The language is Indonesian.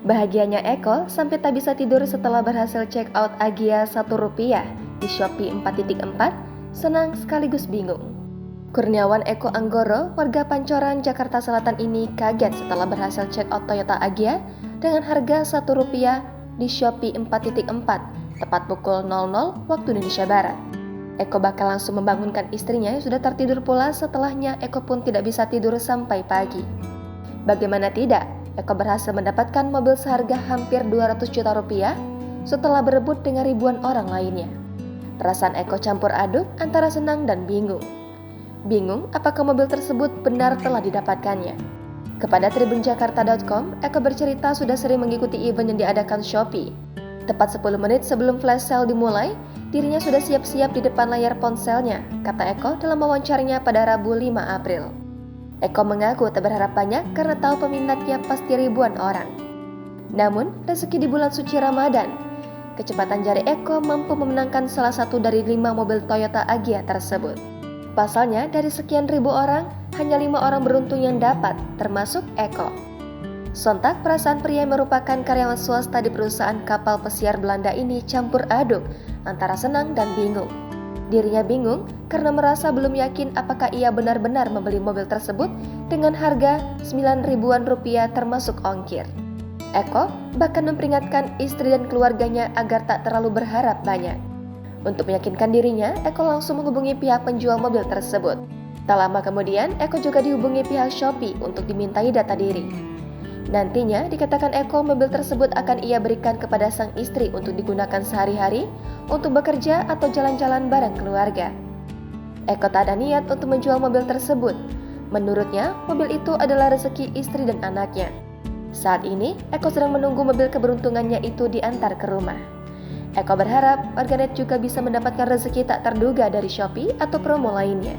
Bahagianya Eko sampai tak bisa tidur setelah berhasil check out Agia Rp1 di Shopee 4.4, senang sekaligus bingung. Kurniawan Eko Anggoro, warga Pancoran, Jakarta Selatan ini kaget setelah berhasil check out Toyota Agia dengan harga Rp1 di Shopee 4.4, tepat pukul 00 waktu Indonesia Barat. Eko bakal langsung membangunkan istrinya yang sudah tertidur pula. Setelahnya Eko pun tidak bisa tidur sampai pagi. Bagaimana tidak, Eko berhasil mendapatkan mobil seharga hampir Rp200 juta setelah berebut dengan ribuan orang lainnya. Perasaan Eko campur aduk antara senang dan bingung. Bingung apakah mobil tersebut benar telah didapatkannya. Kepada tribunjakarta.com, Eko bercerita sudah sering mengikuti event yang diadakan Shopee. Tepat 10 menit sebelum flash sale dimulai, dirinya sudah siap-siap di depan layar ponselnya, kata Eko dalam wawancaranya pada Rabu 5 April. Eko mengaku tak berharap banyak karena tahu peminatnya pasti ribuan orang. Namun, rezeki di bulan suci Ramadan, kecepatan jari Eko mampu memenangkan salah satu dari 5 mobil Toyota Agia tersebut. Pasalnya, dari sekian ribu orang, hanya 5 orang beruntung yang dapat, termasuk Eko. Sontak, perasaan pria yang merupakan karyawan swasta di perusahaan kapal pesiar Belanda ini campur aduk antara senang dan bingung. Dirinya bingung karena merasa belum yakin apakah ia benar-benar membeli mobil tersebut dengan harga Rp9.000 termasuk ongkir. Eko bahkan memperingatkan istri dan keluarganya agar tak terlalu berharap banyak. Untuk meyakinkan dirinya, Eko langsung menghubungi pihak penjual mobil tersebut. Tak lama kemudian, Eko juga dihubungi pihak Shopee untuk dimintai data diri. Nantinya dikatakan Eko mobil tersebut akan ia berikan kepada sang istri untuk digunakan sehari-hari untuk bekerja atau jalan-jalan bareng keluarga. Eko tak ada niat untuk menjual mobil tersebut. Menurutnya, mobil itu adalah rezeki istri dan anaknya. Saat ini, Eko sedang menunggu mobil keberuntungannya itu diantar ke rumah. Eko berharap warganet juga bisa mendapatkan rezeki tak terduga dari Shopee atau promo lainnya.